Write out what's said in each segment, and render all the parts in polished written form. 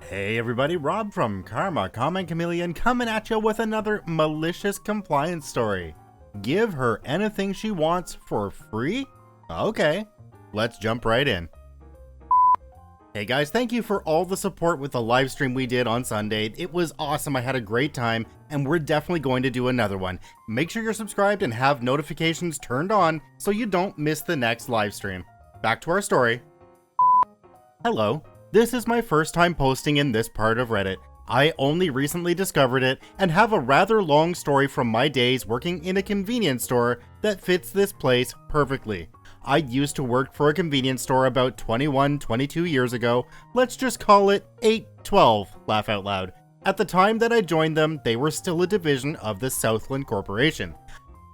Hey everybody, Rob from Karma Comment Chameleon coming at you with another malicious compliance story. Give her anything she wants for free? Okay, let's jump right in. Hey guys, thank you for all the support with the live stream we did on Sunday. It was awesome, I had a great time, and we're definitely going to do another one. Make sure you're subscribed and have notifications turned on so you don't miss the next live stream. Back to our story. Hello. This is my first time posting in this part of Reddit. I only recently discovered it and have a rather long story from my days working in a convenience store that fits this place perfectly. I used to work for a convenience store about 22 years ago. Let's just call it 8-12, laugh out loud. At the time that I joined them, they were still a division of the Southland Corporation.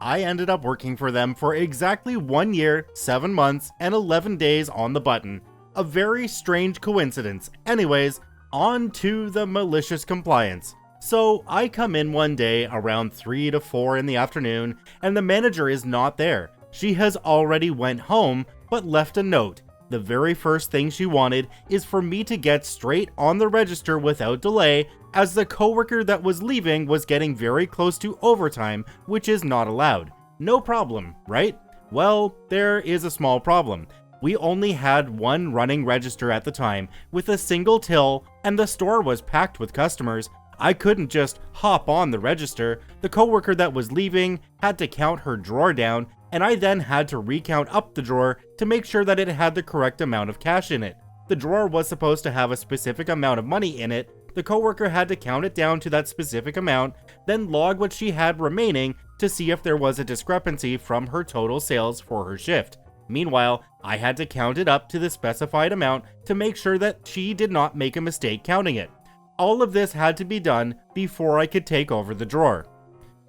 I ended up working for them for exactly 1 year, 7 months, and 11 days on the button. A very strange coincidence. Anyways, on to the malicious compliance. So I come in one day around 3 to 4 in the afternoon and the manager is not there. She has already went home but left a note. The very first thing she wanted is for me to get straight on the register without delay, as the coworker that was leaving was getting very close to overtime, which is not allowed. No problem, right? Well, there is a small problem. We only had one running register at the time, with a single till, and the store was packed with customers. I couldn't just hop on the register. The coworker that was leaving had to count her drawer down, and I then had to recount up the drawer to make sure that it had the correct amount of cash in it. The drawer was supposed to have a specific amount of money in it. The coworker had to count it down to that specific amount, then log what she had remaining to see if there was a discrepancy from her total sales for her shift. Meanwhile, I had to count it up to the specified amount to make sure that she did not make a mistake counting it. All of this had to be done before I could take over the drawer.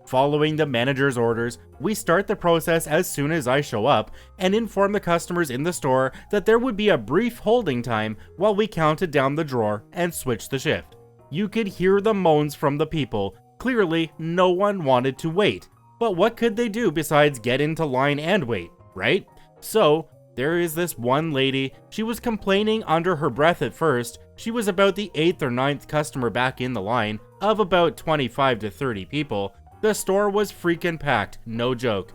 Following the manager's orders, we start the process as soon as I show up and inform the customers in the store that there would be a brief holding time while we counted down the drawer and switched the shift. You could hear the moans from the people. Clearly, no one wanted to wait. But what could they do besides get into line and wait, right? So, there is this one lady. She was complaining under her breath at first. She was about the 8th or 9th customer back in the line, of about 25 to 30 people. The store was freaking packed, no joke.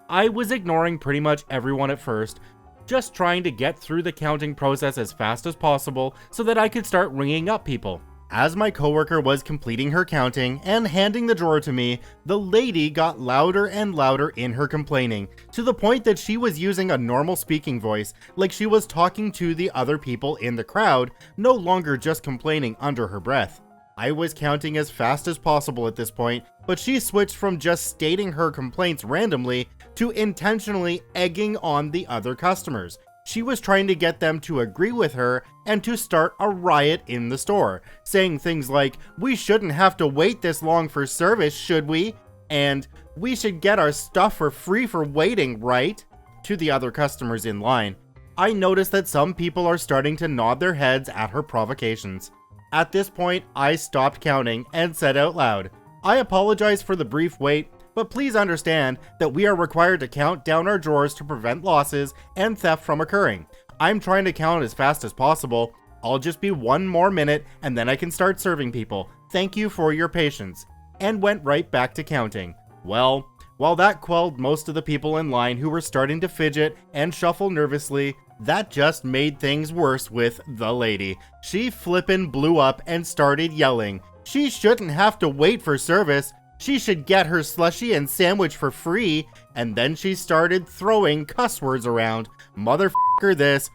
I was ignoring pretty much everyone at first, just trying to get through the counting process as fast as possible so that I could start ringing up people. As my coworker was completing her counting and handing the drawer to me, the lady got louder and louder in her complaining, to the point that she was using a normal speaking voice, like she was talking to the other people in the crowd, no longer just complaining under her breath. I was counting as fast as possible at this point, but she switched from just stating her complaints randomly to intentionally egging on the other customers. She was trying to get them to agree with her and to start a riot in the store, saying things like, "We shouldn't have to wait this long for service, should we?" And "We should get our stuff for free for waiting, right?" to the other customers in line. I noticed that some people are starting to nod their heads at her provocations. At this point, I stopped counting and said out loud, "I apologize for the brief wait, but please understand that we are required to count down our drawers to prevent losses and theft from occurring. I'm trying to count as fast as possible. I'll just be 1 more minute and then I can start serving people. Thank you for your patience," and went right back to counting. Well, while that quelled most of the people in line who were starting to fidget and shuffle nervously, that just made things worse with the lady. She flippin' blew up and started yelling. She shouldn't have to wait for service. She should get her slushie and sandwich for free. And then she started throwing cuss words around. Motherfucker this,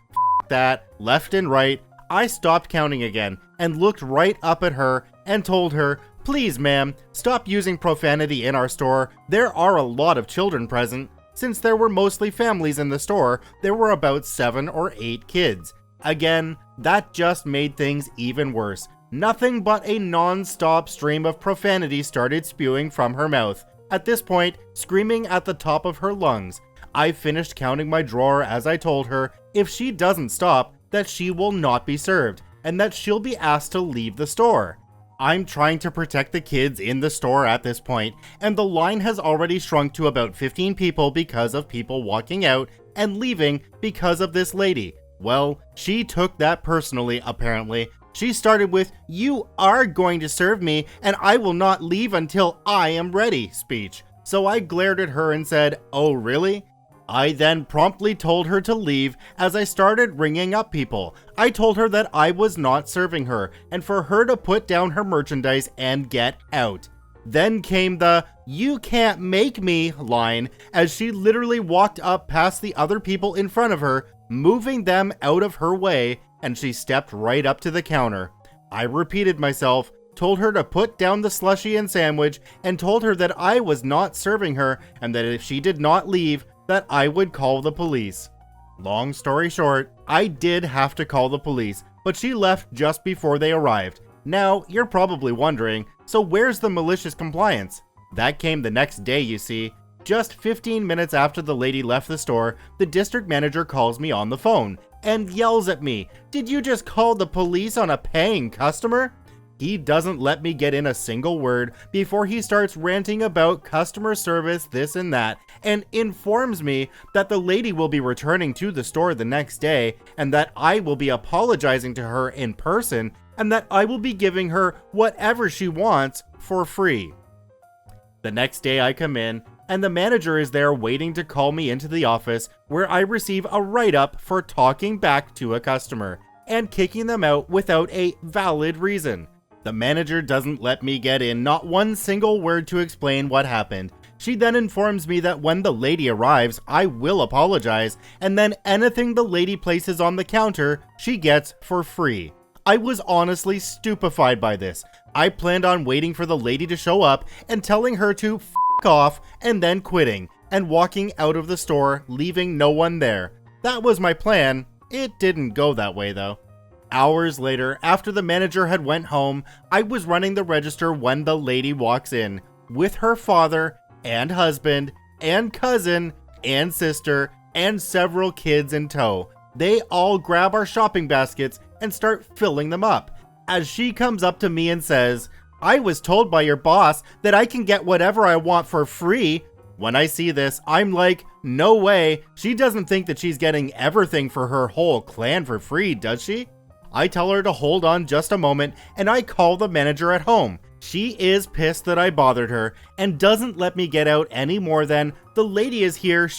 that, left and right. I stopped counting again and looked right up at her and told her, "Please ma'am, stop using profanity in our store. There are a lot of children present." Since there were mostly families in the store, there were about 7 or 8 kids. Again, that just made things even worse. Nothing but a non-stop stream of profanity started spewing from her mouth, at this point screaming at the top of her lungs. I finished counting my drawer as I told her if she doesn't stop, that she will not be served, and that she'll be asked to leave the store. I'm trying to protect the kids in the store at this point, and the line has already shrunk to about 15 people because of people walking out and leaving because of this lady. Well, she took that personally, apparently. She started with, "You are going to serve me, and I will not leave until I am ready" speech. So I glared at her and said, "Oh really?" I then promptly told her to leave as I started ringing up people. I told her that I was not serving her and for her to put down her merchandise and get out. Then came the "you can't make me" line as she literally walked up past the other people in front of her, moving them out of her way, and she stepped right up to the counter. I repeated myself, told her to put down the slushie and sandwich, and told her that I was not serving her and that if she did not leave, that I would call the police. Long story short, I did have to call the police, but she left just before they arrived. Now, you're probably wondering, so where's the malicious compliance? That came the next day, you see. Just 15 minutes after the lady left the store, the district manager calls me on the phone and yells at me, "Did you just call the police on a paying customer?" He doesn't let me get in a single word before he starts ranting about customer service, this and that, and informs me that the lady will be returning to the store the next day and that I will be apologizing to her in person and that I will be giving her whatever she wants for free. The next day I come in and the manager is there waiting to call me into the office where I receive a write-up for talking back to a customer and kicking them out without a valid reason. The manager doesn't let me get in not one single word to explain what happened. She then informs me that when the lady arrives, I will apologize, and then anything the lady places on the counter, she gets for free. I was honestly stupefied by this. I planned on waiting for the lady to show up and telling her to f*** off and then quitting and walking out of the store, leaving no one there. That was my plan. It didn't go that way though. Hours later, after the manager had went home, I was running the register when the lady walks in with her father and husband and cousin and sister and several kids in tow. They all grab our shopping baskets and start filling them up. As she comes up to me and says, "I was told by your boss that I can get whatever I want for free." When I see this, I'm like, no way, she doesn't think that she's getting everything for her whole clan for free, does she? I tell her to hold on just a moment and I call the manager at home. She is pissed that I bothered her and doesn't let me get out any more than, "The lady is here,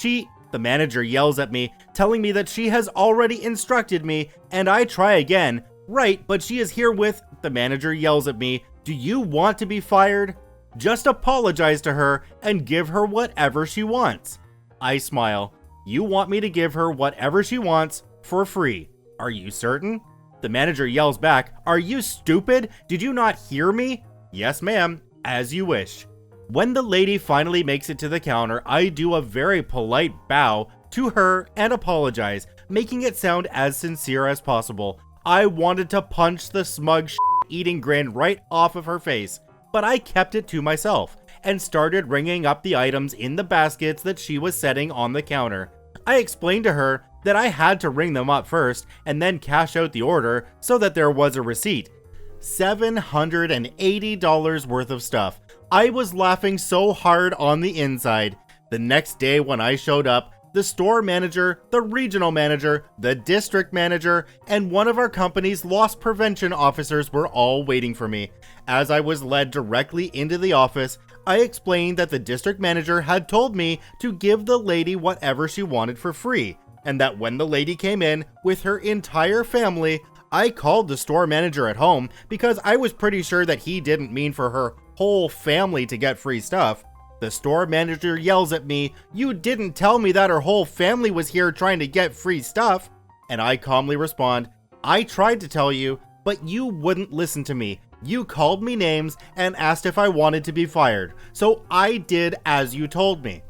The manager yells at me, telling me that she has already instructed me, and I try again. "Right, but she is here with..." The manager yells at me, "Do you want to be fired? Just apologize to her and give her whatever she wants." I smile. "You want me to give her whatever she wants for free. Are you certain?" The manager yells back, "Are you stupid? Did you not hear me?" "Yes, ma'am, as you wish." When the lady finally makes it to the counter, I do a very polite bow to her and apologize, making it sound as sincere as possible. I wanted to punch the smug eating grin right off of her face, but I kept it to myself and started ringing up the items in the baskets that she was setting on the counter. I explained to her that I had to ring them up first and then cash out the order so that there was a receipt. $780 worth of stuff. I was laughing so hard on the inside. The next day when I showed up, the store manager, the regional manager, the district manager, and one of our company's loss prevention officers were all waiting for me. As I was led directly into the office, I explained that the district manager had told me to give the lady whatever she wanted for free, and that when the lady came in with her entire family, I called the store manager at home because I was pretty sure that he didn't mean for her whole family to get free stuff. The store manager yells at me, "You didn't tell me that her whole family was here trying to get free stuff." And I calmly respond, "I tried to tell you, but you wouldn't listen to me. You called me names and asked if I wanted to be fired, so I did as you told me."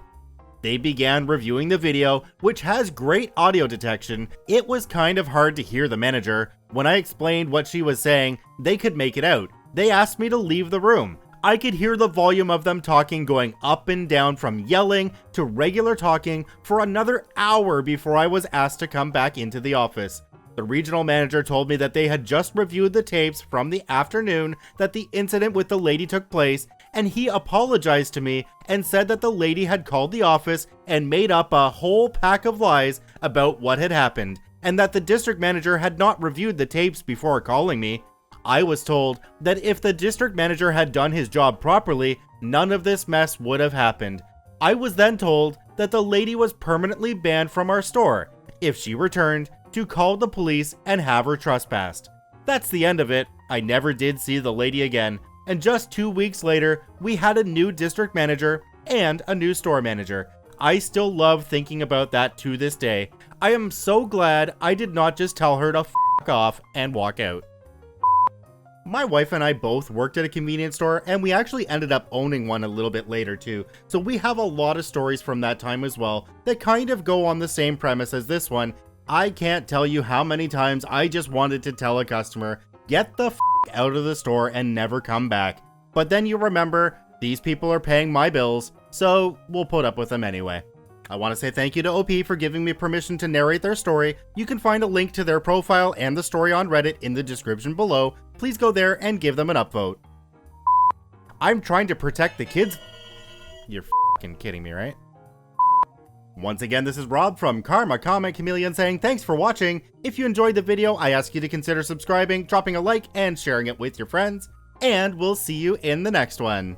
They began reviewing the video, which has great audio detection. It was kind of hard to hear the manager. When I explained what she was saying, they could make it out. They asked me to leave the room. I could hear the volume of them talking going up and down from yelling to regular talking for another hour before I was asked to come back into the office. The regional manager told me that they had just reviewed the tapes from the afternoon that the incident with the lady took place, and he apologized to me and said that the lady had called the office and made up a whole pack of lies about what had happened, and that the district manager had not reviewed the tapes before calling me. I was told that if the district manager had done his job properly, none of this mess would have happened. I was then told that the lady was permanently banned from our store. If she returned, to call the police and have her trespassed. That's the end of it. I never did see the lady again, and just 2 weeks later, we had a new district manager and a new store manager. I still love thinking about that to this day. I am so glad I did not just tell her to f*** off and walk out. My wife and I both worked at a convenience store, and we actually ended up owning one a little bit later too. So we have a lot of stories from that time as well that kind of go on the same premise as this one. I can't tell you how many times I just wanted to tell a customer, get the f*** out of the store and never come back. But then you remember, these people are paying my bills, so we'll put up with them anyway. I want to say thank you to OP for giving me permission to narrate their story. You can find a link to their profile and the story on Reddit in the description below. Please go there and give them an upvote. I'm trying to protect the kids. You're f***ing kidding me, right? Once again, this is Rob from Karma Comment Chameleon saying thanks for watching. If you enjoyed the video, I ask you to consider subscribing, dropping a like, and sharing it with your friends. And we'll see you in the next one.